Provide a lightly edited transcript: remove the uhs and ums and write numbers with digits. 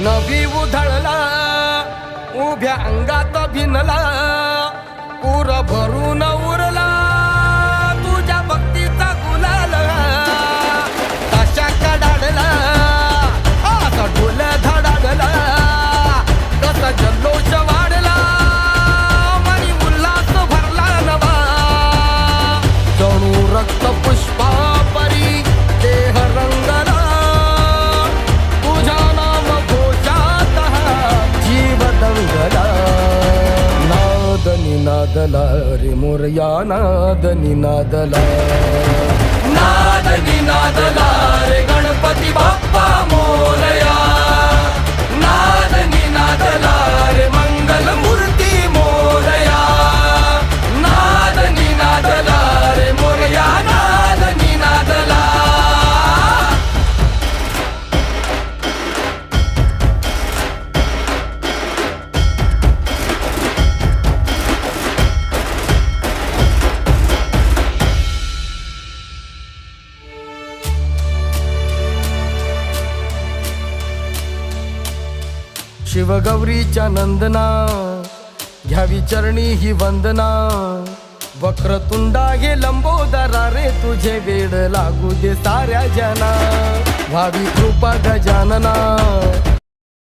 नवी उधळला उभ्या अंगात भिनला पूर भरून उरला तुझ्या भक्तीचा गुलाल ताशा कडाडला असा ढोल धडाडला कसा जल्लोष वाढला मनी उल्हास भरला नवा जणू रक्त पुष्पा परी देह रंगला तुझ्या नाम घोषात जीव दंगला नाद निनादला रे मोरया नाद निनादला नाद निनादला रे गणपती बाप्पा मोरया नाद निनादला रे मंगल मूर्ती मोरया नाद निनादला रे मोरया नाद निनादला शिवगौरीच्या नंदना घ्यावी चरणी ही वंदना वक्रतुंडा हे लंबोदरा रे तुझे वेड लागू दे साऱ्या जना व्हावी कृपा गजानना